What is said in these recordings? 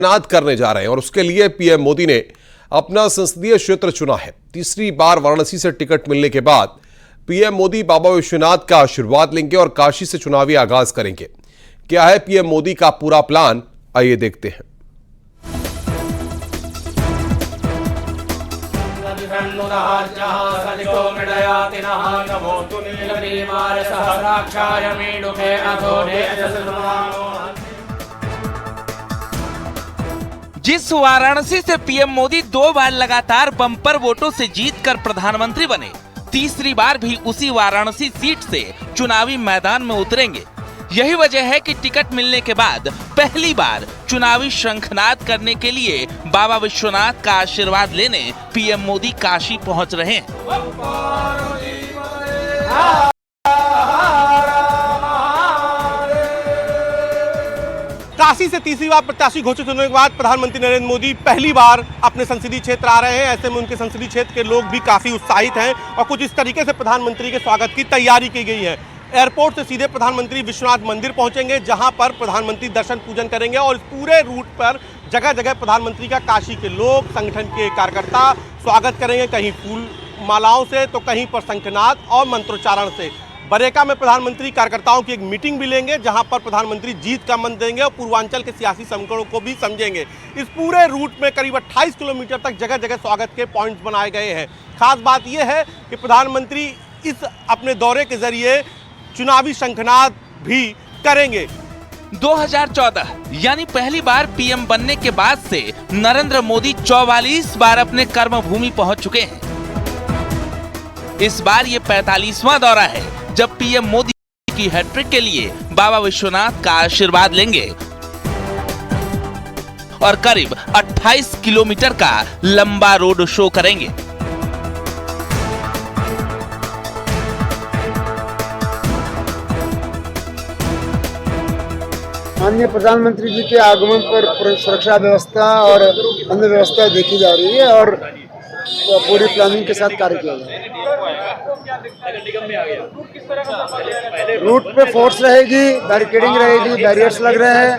नाद करने जा रहे हैं और उसके लिए पीएम मोदी ने अपना संसदीय क्षेत्र चुना है। तीसरी बार वाराणसी से टिकट मिलने के बाद पीएम मोदी बाबा विश्वनाथ का आशीर्वाद लेंगे और काशी से चुनावी आगाज करेंगे। क्या है पीएम मोदी का पूरा प्लान, आइए देखते हैं। जिस वाराणसी से पीएम मोदी 2 बार लगातार बम्पर वोटों से जीतकर प्रधानमंत्री बने, तीसरी बार भी उसी वाराणसी सीट से चुनावी मैदान में उतरेंगे। यही वजह है कि टिकट मिलने के बाद पहली बार चुनावी शंखनाद करने के लिए बाबा विश्वनाथ का आशीर्वाद लेने पीएम मोदी काशी पहुंच रहे हैं। काशी से तीसरी बार प्रत्याशी घोषित होने के बाद प्रधानमंत्री नरेंद्र मोदी पहली बार अपने संसदीय क्षेत्र आ रहे हैं। ऐसे में उनके संसदीय क्षेत्र के लोग भी काफी उत्साहित हैं और कुछ इस तरीके से प्रधानमंत्री के स्वागत की तैयारी की गई है। एयरपोर्ट से सीधे प्रधानमंत्री विश्वनाथ मंदिर पहुंचेंगे, जहां पर प्रधानमंत्री दर्शन पूजन करेंगे और इस पूरे रूट पर जगह जगह प्रधानमंत्री का काशी के लोग, संगठन के कार्यकर्ता स्वागत करेंगे, कहीं फूल मालाओं से तो कहीं पर शंखनाद और मंत्रोच्चारण से। बरेका में प्रधानमंत्री कार्यकर्ताओं की एक मीटिंग भी लेंगे, जहां पर प्रधानमंत्री जीत का मंत्र देंगे और पूर्वांचल के सियासी समीकरणों को भी समझेंगे। इस पूरे रूट में करीब 28 किलोमीटर तक जगह जगह स्वागत के पॉइंट्स बनाए गए हैं। खास बात यह है कि प्रधानमंत्री इस अपने दौरे के जरिए चुनावी शंखनाद भी करेंगे। 2014 यानी पहली बार पीएम बनने के बाद से नरेंद्र मोदी 44 बार अपने कर्मभूमि पहुंच चुके हैं। इस बार ये 45वां दौरा है जब पीएम मोदी की हैट्रिक के लिए बाबा विश्वनाथ का आशीर्वाद लेंगे और करीब 28 किलोमीटर का लंबा रोड शो करेंगे। माननीय प्रधानमंत्री जी के आगमन पर सुरक्षा व्यवस्था और अन्य व्यवस्था देखी जा रही है और पूरी प्लानिंग के साथ कार्य किया जा रहा है। रूट पे फोर्स रहेगी, बैरिकेडिंग रहेगी, बैरियर्स लग रहे हैं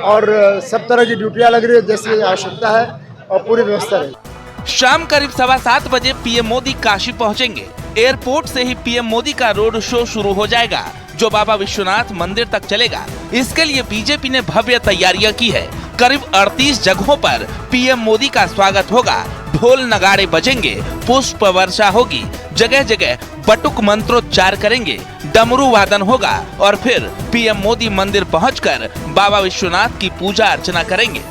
और सब तरह की ड्यूटियां लग रही है जैसी आवश्यकता है और पूरी व्यवस्था रहेगी। शाम करीब 7:15 बजे पीएम मोदी काशी पहुंचेंगे। एयरपोर्ट से ही पीएम मोदी का रोड शो शुरू हो जाएगा, जो बाबा विश्वनाथ मंदिर तक चलेगा। इसके लिए बीजेपी ने भव्य तैयारियां की है। करीब 38 जगहों पर पीएम मोदी का स्वागत होगा, ढोल नगाड़े बजेंगे, पुष्प वर्षा होगी, जगह जगह बटुक मंत्रोच्चार करेंगे, डमरू वादन होगा और फिर पीएम मोदी मंदिर पहुंचकर बाबा विश्वनाथ की पूजा अर्चना करेंगे।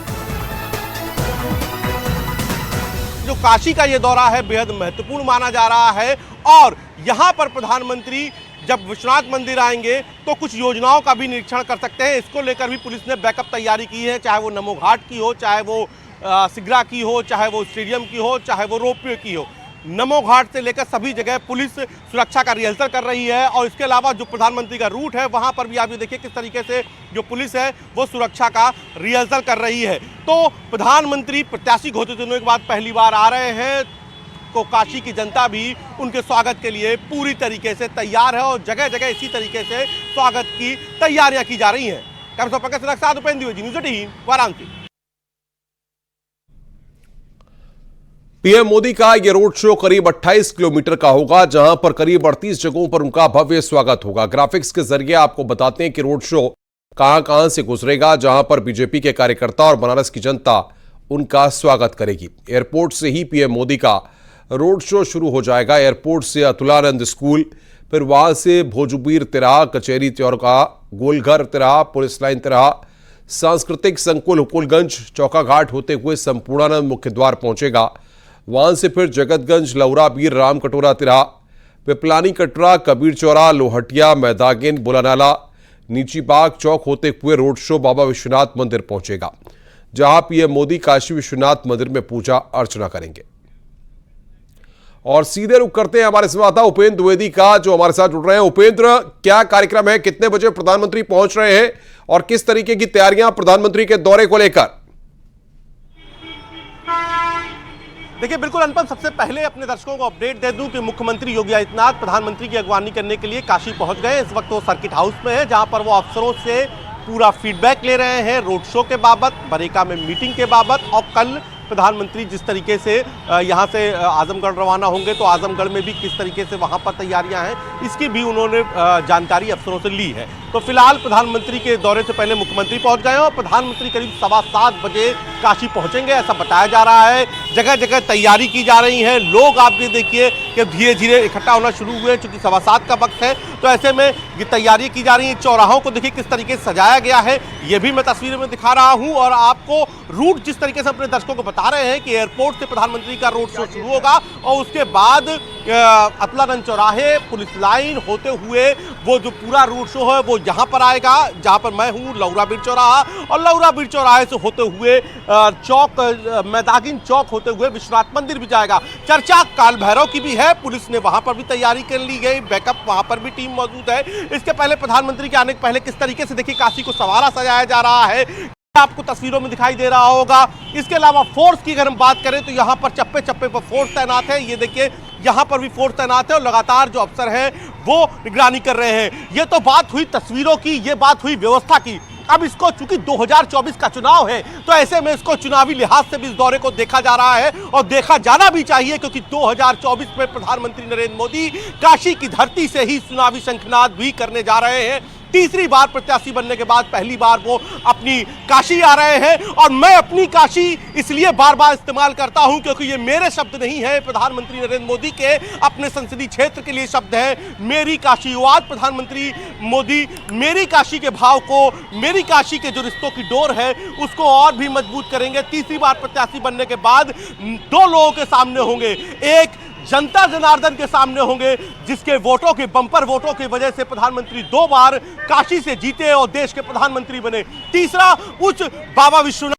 जो काशी का ये दौरा है बेहद महत्वपूर्ण माना जा रहा है और यहाँ पर प्रधानमंत्री जब विश्वनाथ मंदिर आएंगे तो कुछ योजनाओं का भी निरीक्षण कर सकते हैं। इसको लेकर भी पुलिस ने बैकअप तैयारी की है, चाहे वो नमो घाट की हो, चाहे वो सिगरा की हो, चाहे वो स्टेडियम की हो, चाहे वो रोपवे की हो। नमो घाट से लेकर सभी जगह पुलिस सुरक्षा का रिहर्सल कर रही है और इसके अलावा जो प्रधानमंत्री का रूट है वहां पर भी आप ये देखिए किस तरीके से जो पुलिस है वो सुरक्षा का रिहर्सल कर रही है। तो प्रधानमंत्री प्रत्याशी घोषित होने के बाद पहली बार आ रहे हैं तो काशी की जनता भी उनके स्वागत के लिए पूरी तरीके से तैयार है और जगह जगह इसी तरीके से स्वागत की तैयारियां की जा रही हैं। न्यूज़ 18 वाराणसी। पीएम मोदी का यह रोड शो करीब 28 किलोमीटर का होगा, जहां पर करीब 38 जगहों पर उनका भव्य स्वागत होगा। ग्राफिक्स के जरिए आपको बताते हैं कि रोड शो कहां से गुजरेगा, जहां पर बीजेपी के कार्यकर्ता और बनारस की जनता उनका स्वागत करेगी। एयरपोर्ट से ही पीएम मोदी का रोड शो शुरू हो जाएगा। एयरपोर्ट से अतुलानंद स्कूल, फिर वहां से भोजूबीर तिराहा, कचहरी चौराहा, गोलघर तिराहा, पुलिस लाइन तिराहा, सांस्कृतिक संकुल हुकुलगंज, चौका घाट होते हुए संपूर्णानंद मुख्य द्वार पहुंचेगा। वहां से फिर जगतगंज, लौरा बीर, राम कटोरा तिराहा, पिपलानी कटरा, कबीर चौरा, लोहटिया, मैदागिन, बुलानाला, नीची बाग चौक होते हुए रोड शो बाबा विश्वनाथ मंदिर पहुंचेगा, जहां पीएम मोदी काशी विश्वनाथ मंदिर में पूजा अर्चना करेंगे। और सीधे रुख करते हैं हमारे संवाददाता उपेंद्र द्विवेदी का, जो हमारे साथ जुड़ रहे हैं। उपेंद्र, क्या कार्यक्रम है, कितने बजे प्रधानमंत्री पहुंच रहे हैं और किस तरीके की तैयारियां प्रधानमंत्री के दौरे को लेकर? देखिए बिल्कुल अनुपम, सबसे पहले अपने दर्शकों को अपडेट दे दूं कि मुख्यमंत्री योगी आदित्यनाथ प्रधानमंत्री की अगवानी करने के लिए काशी पहुंच गए। इस वक्त वो सर्किट हाउस में है, जहां पर वो अफसरों से पूरा फीडबैक ले रहे हैं रोड शो के बाबत, बरेका में मीटिंग के बाबत, और कल प्रधानमंत्री जिस तरीके से यहाँ से आजमगढ़ रवाना होंगे तो आजमगढ़ में भी किस तरीके से वहाँ पर तैयारियां हैं, इसकी भी उन्होंने जानकारी अफसरों से ली है। तो फिलहाल प्रधानमंत्री के दौरे से पहले मुख्यमंत्री पहुंच गए हैं और प्रधानमंत्री करीब 7:15 बजे काशी पहुंचेंगे, ऐसा बताया जा रहा है। जगह जगह तैयारी की जा रही है, लोग आप ये देखिए कि धीरे धीरे इकट्ठा होना शुरू हुए, चूंकि 7:15 का वक्त है, तो ऐसे में ये तैयारी की जा रही है। चौराहों को देखिए किस तरीके से सजाया गया है, ये भी मैं तस्वीर में दिखा रहा हूँ। और आपको रूट जिस तरीके से अपने दर्शकों को बता रहे हैं कि एयरपोर्ट से प्रधानमंत्री का रोड शो शुरू होगा और उसके बाद अतलागंज चौराहे, पुलिस लाइन होते हुए वो जो पूरा रोड शो है वो यहाँ पर आएगा, जहाँ पर मैं हूँ, लौराबीर चौराहा, और लौराबीर चौराहे से होते हुए चौक, मैदागिन चौक होते हुए विश्वनाथ मंदिर भी जाएगा। चर्चा काल भैरव की भी है, पुलिस ने वहाँ पर भी तैयारी कर ली गई, बैकअप वहाँ पर भी टीम मौजूद है। इसके पहले प्रधानमंत्री के आने के पहले किस तरीके से देखिए काशी को सवारा सजाया जा रहा है, आपको तस्वीरों में दिखाई दे रहा होगा। इसके अलावा फोर्स की अगर हम बात करें तो यहाँ पर चप्पे चप्पे पर फोर्स तैनात है, ये देखिए यहाँ पर भी फोर्स तैनात है और लगातार जो अफसर हैं वो निगरानी कर रहे हैं। ये तो बात हुई तस्वीरों की, ये बात हुई व्यवस्था की। अब इसको चूंकि 2024 का चुनाव है तो ऐसे में इसको चुनावी लिहाज से भी इस दौरे को देखा जा रहा है और देखा जाना भी चाहिए, क्योंकि 2024 में प्रधानमंत्री नरेंद्र मोदी काशी की धरती से ही चुनावी शंखनाद भी करने जा रहे हैं। तीसरी बार प्रत्याशी बनने के बाद पहली बार वो अपनी काशी आ रहे हैं, और मैं अपनी काशी इसलिए बार बार इस्तेमाल करता हूं क्योंकि ये मेरे शब्द नहीं है, प्रधानमंत्री नरेंद्र मोदी के अपने संसदीय क्षेत्र के लिए शब्द है। मेरी काशी, आज प्रधानमंत्री मोदी मेरी काशी के भाव को, मेरी काशी के जो रिश्तों की डोर है उसको और भी मजबूत करेंगे। तीसरी बार प्रत्याशी बनने के बाद 2 लोगों के सामने होंगे, एक जनता जनार्दन के सामने होंगे जिसके वोटों के, बंपर वोटों की वजह से प्रधानमंत्री 2 बार काशी से जीते और देश के प्रधानमंत्री बने। तीसरा उच्च बाबा विश्वनाथ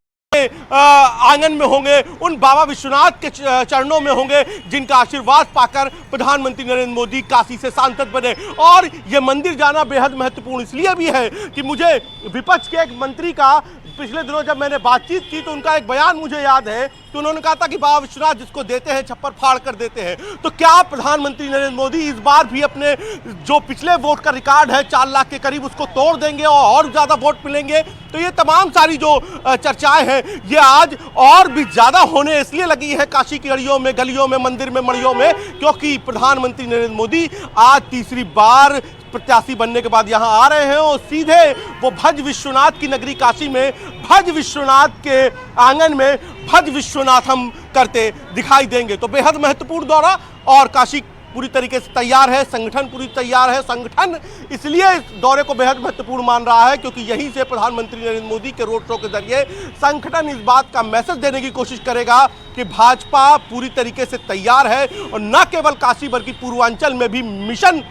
आंगन में होंगे, उन बाबा विश्वनाथ के चरणों में होंगे जिनका आशीर्वाद पाकर प्रधानमंत्री नरेंद्र मोदी काशी से सांसद बने। और ये मंदिर जाना बेहद महत्वपूर्ण इसलिए भी है कि मुझे विपक्ष के एक मंत्री का पिछले दिनों जब मैंने बातचीत की तो उनका एक बयान मुझे याद है कि उन्होंने कहा था कि बाबा विश्वनाथ जिसको देते हैं छप्पर फाड़ कर देते हैं। तो क्या प्रधानमंत्री नरेंद्र मोदी इस बार भी अपने जो पिछले वोट का रिकॉर्ड है 4 लाख के करीब उसको तोड़ देंगे और ज़्यादा वोट मिलेंगे? तो ये तमाम सारी जो चर्चाएं हैं ये आज और भी ज़्यादा होने इसलिए लगी है काशी की गलियों में, मंदिर में, मड़ियों में, क्योंकि प्रधानमंत्री नरेंद्र मोदी आज तीसरी बार प्रत्याशी बनने के बाद यहां आ रहे हैं और सीधे वो भज विश्वनाथ की नगरी काशी में, भज विश्वनाथ के आंगन में भज विश्वनाथ हम करते दिखाई देंगे। तो बेहद महत्वपूर्ण दौरा, और काशी पूरी तरीके से तैयार है, संगठन पूरी तैयार है। संगठन इसलिए इस दौरे को बेहद महत्वपूर्ण मान रहा है क्योंकि यहीं से प्रधानमंत्री नरेंद्र मोदी के रोड शो के जरिए संगठन इस बात का मैसेज देने की कोशिश करेगा कि भाजपा पूरी तरीके से तैयार है, और न केवल काशी बल्कि पूर्वांचल में भी मिशन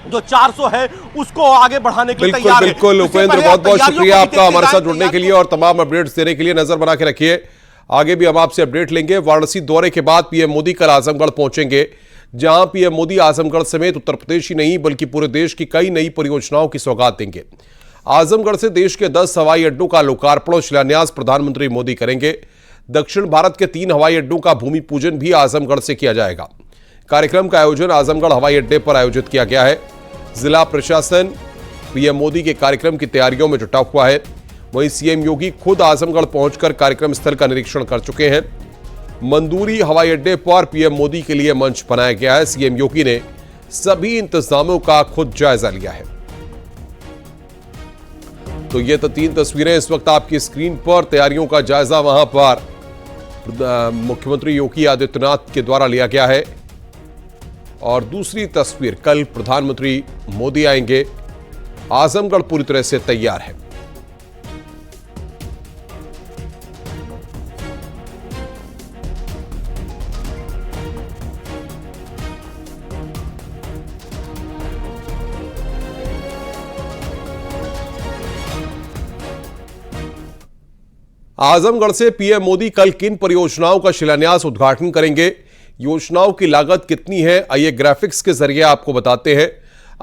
जो 400 है उसको आगे बढ़ाने के लिए तैयार है। बिल्कुल उपेंद्र, बहुत बहुत शुक्रिया आपका हमारे साथ जुड़ने के लिए और तमाम अपडेट्स देने के लिए। नजर बना के रखिए, आगे भी हम आपसे अपडेट लेंगे। वाराणसी दौरे के बाद पीएम मोदी कल आजमगढ़ पहुंचेंगे, जहां पीएम मोदी आजमगढ़ समेत उत्तर प्रदेश ही नहीं बल्कि पूरे देश की कई नई परियोजनाओं की सौगात देंगे। आजमगढ़ से देश के 10 हवाई अड्डों का लोकार्पण और शिलान्यास प्रधानमंत्री मोदी करेंगे। दक्षिण भारत के 3 हवाई अड्डों का भूमि पूजन भी आजमगढ़ से किया जाएगा। कार्यक्रम का आयोजन आजमगढ़ हवाई अड्डे पर आयोजित किया गया है। जिला प्रशासन पीएम मोदी के कार्यक्रम की तैयारियों में जुटा हुआ है। वहीं सीएम योगी खुद आजमगढ़ पहुंचकर कार्यक्रम स्थल का निरीक्षण कर चुके हैं। मंदूरी हवाई अड्डे पर पीएम मोदी के लिए मंच बनाया गया है। सीएम योगी ने सभी इंतजामों का खुद जायजा लिया है। तो ये तो 3 तस्वीरें इस वक्त आपकी स्क्रीन पर, तैयारियों का जायजा वहां पर मुख्यमंत्री योगी आदित्यनाथ के द्वारा लिया गया है। और दूसरी तस्वीर, कल प्रधानमंत्री मोदी आएंगे, आजमगढ़ पूरी तरह से तैयार है। आजमगढ़ से पीएम मोदी कल किन परियोजनाओं का शिलान्यास उद्घाटन करेंगे, योजनाओं की लागत कितनी है, आइए ग्राफिक्स के जरिए आपको बताते हैं।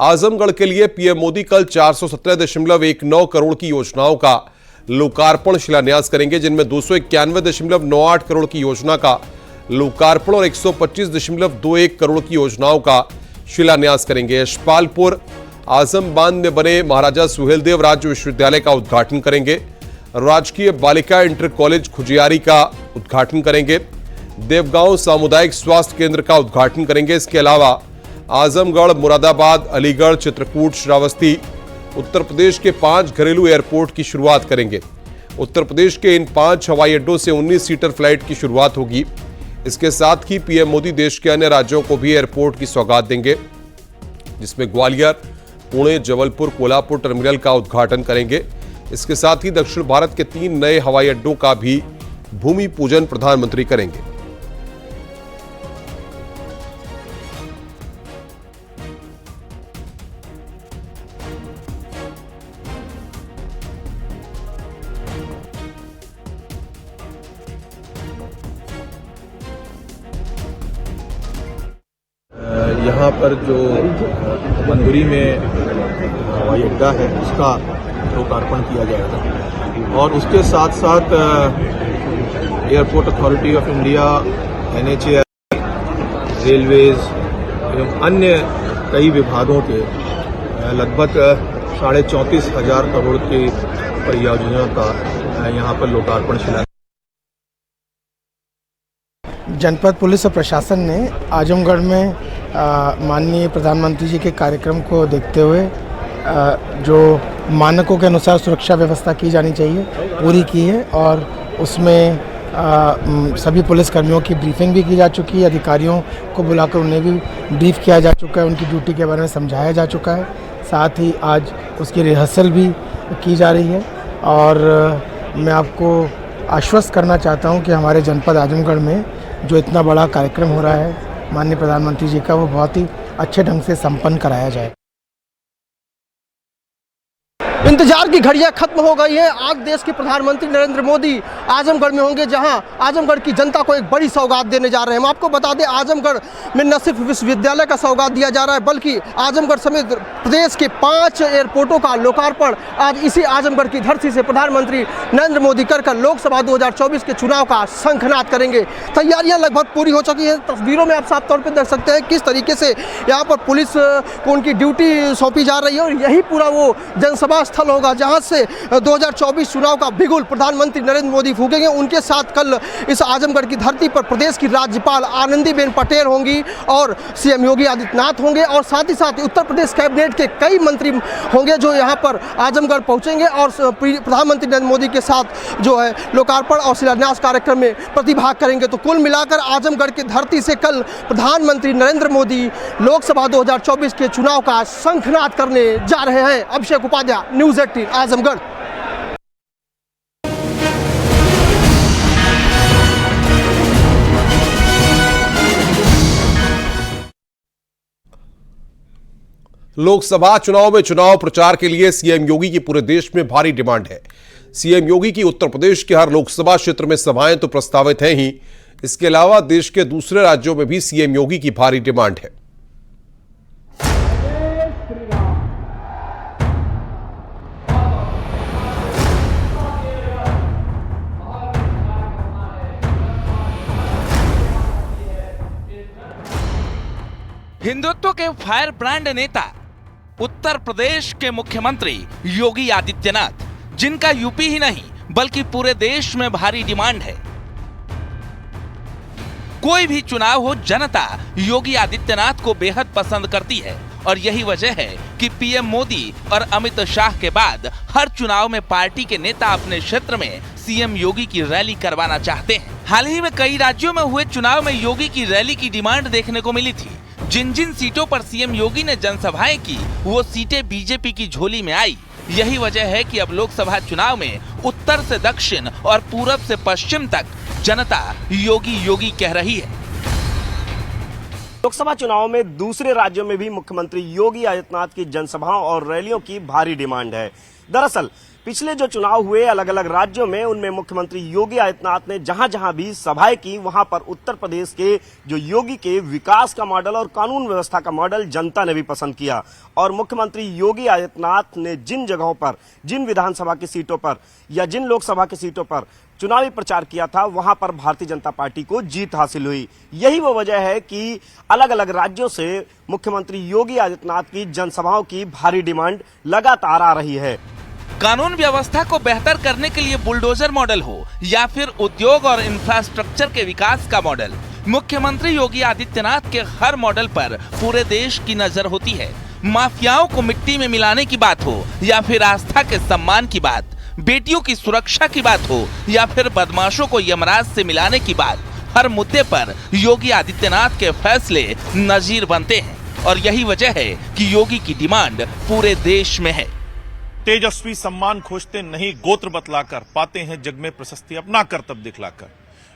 आजमगढ़ के लिए पीएम मोदी कल 417.19 करोड़ की योजनाओं का लोकार्पण शिलान्यास करेंगे, जिनमें 291.98 करोड़ की योजना का लोकार्पण और 125.21 करोड़ की योजनाओं का शिलान्यास करेंगे। यशपालपुर आजमबाद में बने महाराजा सुहेलदेव राज्य विश्वविद्यालय का उद्घाटन करेंगे। राजकीय बालिका इंटर कॉलेज खुजियारी का उद्घाटन करेंगे। देवगांव सामुदायिक स्वास्थ्य केंद्र का उद्घाटन करेंगे। इसके अलावा आजमगढ़, मुरादाबाद, अलीगढ़, चित्रकूट, श्रावस्ती, उत्तर प्रदेश के 5 घरेलू एयरपोर्ट की शुरुआत करेंगे। उत्तर प्रदेश के इन 5 हवाई अड्डों से 19 सीटर फ्लाइट की शुरुआत होगी। इसके साथ ही पीएम मोदी देश के अन्य राज्यों को भी एयरपोर्ट की सौगात देंगे, जिसमें ग्वालियर, पुणे, जबलपुर, कोल्हापुर टर्मिनल का उद्घाटन करेंगे। इसके साथ ही दक्षिण भारत के 3 नए हवाई अड्डों का भी भूमि पूजन प्रधानमंत्री करेंगे। यहाँ पर जो मंदुरी में हवाई अड्डा है उसका लोकार्पण किया जाएगा और उसके साथ साथ airport authority of India, NHAI, railways एवं अन्य कई विभागों के लगभग 34,500 करोड़ की परियोजनाओं का यहाँ पर लोकार्पण शिलान्यास। जनपद पुलिस और प्रशासन ने आजमगढ़ में माननीय प्रधानमंत्री जी के कार्यक्रम को देखते हुए जो मानकों के अनुसार सुरक्षा व्यवस्था की जानी चाहिए पूरी की है और उसमें सभी पुलिसकर्मियों की ब्रीफिंग भी की जा चुकी है। अधिकारियों को बुलाकर उन्हें भी ब्रीफ किया जा चुका है, उनकी ड्यूटी के बारे में समझाया जा चुका है। साथ ही आज उसकी रिहर्सल भी की जा रही है और मैं आपको आश्वस्त करना चाहता हूं कि हमारे जनपद आजमगढ़ में जो इतना बड़ा कार्यक्रम हो रहा है माननीय प्रधानमंत्री जी का, वो बहुत ही अच्छे ढंग से संपन्न कराया जाए। इंतजार की घड़ियां खत्म हो गई हैं। आज देश के प्रधानमंत्री नरेंद्र मोदी आजमगढ़ में होंगे, जहां आजमगढ़ की जनता को एक बड़ी सौगात देने जा रहे हैं। हम आपको बता दें, आजमगढ़ में न सिर्फ विश्वविद्यालय का सौगात दिया जा रहा है, बल्कि आजमगढ़ समेत प्रदेश के 5 एयरपोर्टों का लोकार्पण आज इसी आजमगढ़ की धरती से प्रधानमंत्री नरेंद्र मोदी कर लोकसभा 2024 के चुनाव का शंखनाद करेंगे। तैयारियां लगभग पूरी हो चुकी हैं। तस्वीरों में आप साफ तौर पर देख सकते हैं किस तरीके से यहाँ पर पुलिस को उनकी ड्यूटी सौंपी जा रही है और यही पूरा वो जनसभा स्थल होगा जहां से 2024 चुनाव का बिगुल प्रधानमंत्री नरेंद्र मोदी फूकेंगे। उनके साथ कल इस आजमगढ़ की धरती पर प्रदेश की राज्यपाल आनंदीबेन पटेल होंगी और सीएम योगी आदित्यनाथ होंगे और साथ ही साथ उत्तर प्रदेश कैबिनेट के कई मंत्री होंगे जो यहां पर आजमगढ़ पहुंचेंगे और प्रधानमंत्री नरेंद्र मोदी के साथ जो है लोकार्पण और शिलान्यास कार्यक्रम में प्रतिभाग करेंगे। तो कुल मिलाकर आजमगढ़ की धरती से कल प्रधानमंत्री नरेंद्र मोदी लोकसभा 2024 के चुनाव का शंखनाद करने जा रहे हैं। अभिषेक उपाध्याय, न्यूज़ 18 आजमगढ़। लोकसभा चुनाव में चुनाव प्रचार के लिए सीएम योगी की पूरे देश में भारी डिमांड है। सीएम योगी की उत्तर प्रदेश के हर लोकसभा क्षेत्र में सभाएं तो प्रस्तावित हैं ही, इसके अलावा देश के दूसरे राज्यों में भी सीएम योगी की भारी डिमांड है। हिंदुत्व के फायर ब्रांड नेता उत्तर प्रदेश के मुख्यमंत्री योगी आदित्यनाथ, जिनका यूपी ही नहीं बल्कि पूरे देश में भारी डिमांड है। कोई भी चुनाव हो, जनता योगी आदित्यनाथ को बेहद पसंद करती है और यही वजह है कि पीएम मोदी और अमित शाह के बाद हर चुनाव में पार्टी के नेता अपने क्षेत्र में सीएम योगी की रैली करवाना चाहते हैं। हाल ही में कई राज्यों में हुए चुनाव में योगी की रैली की डिमांड देखने को मिली थी। जिन जिन सीटों पर सीएम योगी ने जनसभाएं की, वो सीटें बीजेपी की झोली में आई। यही वजह है कि अब लोकसभा चुनाव में उत्तर से दक्षिण और पूरब से पश्चिम तक जनता योगी योगी कह रही है। लोकसभा चुनाव में दूसरे राज्यों में भी मुख्यमंत्री योगी आदित्यनाथ की जनसभाओं और रैलियों की भारी डिमांड है। दरअसल पिछले जो चुनाव हुए अलग अलग राज्यों में, उनमें मुख्यमंत्री योगी आदित्यनाथ ने जहां जहां भी सभाएं की, वहां पर उत्तर प्रदेश के जो योगी के विकास का मॉडल और कानून व्यवस्था का मॉडल जनता ने भी पसंद किया। और मुख्यमंत्री योगी आदित्यनाथ ने जिन जगहों पर, जिन विधानसभा की सीटों पर या जिन लोकसभा की सीटों पर चुनावी प्रचार किया था, वहां पर भारतीय जनता पार्टी को जीत हासिल हुई। यही वो वजह है कि अलग अलग राज्यों से मुख्यमंत्री योगी आदित्यनाथ की जनसभाओं की भारी डिमांड लगातार आ रही है। कानून व्यवस्था को बेहतर करने के लिए बुलडोजर मॉडल हो या फिर उद्योग और इंफ्रास्ट्रक्चर के विकास का मॉडल, मुख्यमंत्री योगी आदित्यनाथ के हर मॉडल पर पूरे देश की नजर होती है। माफियाओं को मिट्टी में मिलाने की बात हो या फिर आस्था के सम्मान की बात, बेटियों की सुरक्षा की बात हो या फिर बदमाशों को यमराज से मिलाने की बात, हर मुद्दे पर योगी आदित्यनाथ के फैसले नजीर बनते हैं। और यही वजह है कि योगी की डिमांड पूरे देश में है। तेजस्वी सम्मान खोजते नहीं, गोत्र बतलाकर पाते हैं जग में प्रशस्ति अपना कर्तव्य दिखलाकर।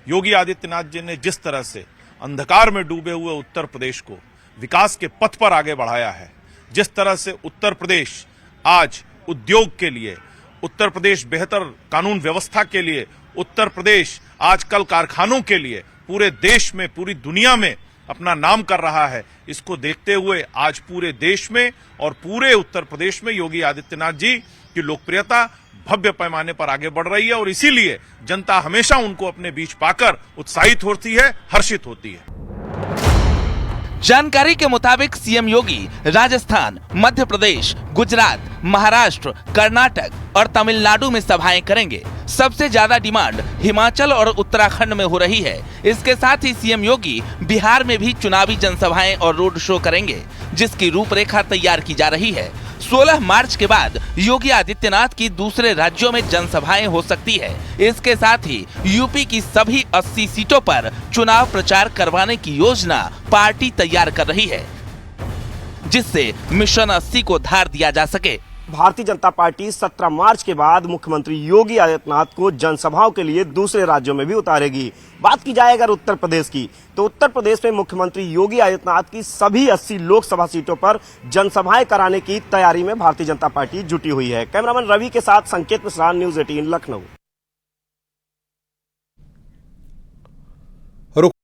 योगी आदित्यनाथ जी ने जिस तरह से अंधकार में डूबे हुए उत्तर प्रदेश को विकास के पथ पर आगे बढ़ाया है, जिस तरह से उत्तर प्रदेश आज उद्योग के लिए, उत्तर प्रदेश बेहतर कानून व्यवस्था के लिए, उत्तर प्रदेश आजकल कारखानों के लिए पूरे देश में, पूरी दुनिया में अपना नाम कर रहा है, इसको देखते हुए आज पूरे देश में और पूरे उत्तर प्रदेश में योगी आदित्यनाथ जी की लोकप्रियता भव्य पैमाने पर आगे बढ़ रही है। और इसीलिए जनता हमेशा उनको अपने बीच पाकर उत्साहित होती है, हर्षित होती है। जानकारी के मुताबिक सीएम योगी राजस्थान, मध्य प्रदेश, गुजरात, महाराष्ट्र, कर्नाटक और तमिलनाडु में सभाएं करेंगे। सबसे ज्यादा डिमांड हिमाचल और उत्तराखंड में हो रही है। इसके साथ ही सीएम योगी बिहार में भी चुनावी जनसभाएं और रोड शो करेंगे, जिसकी रूपरेखा तैयार की जा रही है। 16 मार्च के बाद योगी आदित्यनाथ की दूसरे राज्यों में जनसभाएं हो सकती है। इसके साथ ही यूपी की सभी 80 सीटों पर चुनाव प्रचार करवाने की योजना पार्टी तैयार कर रही है, जिससे मिशन 80 को धार दिया जा सके। भारतीय जनता पार्टी 17 मार्च के बाद मुख्यमंत्री योगी आदित्यनाथ को जनसभाओं के लिए दूसरे राज्यों में भी उतारेगी। बात की जाए अगर उत्तर प्रदेश की, तो उत्तर प्रदेश में मुख्यमंत्री योगी आदित्यनाथ की सभी 80 लोकसभा सीटों पर जनसभाएं कराने की तैयारी में भारतीय जनता पार्टी जुटी हुई है। कैमरामैन रवि के साथ संकेत मिश्रा, न्यूज़ 18 लखनऊ।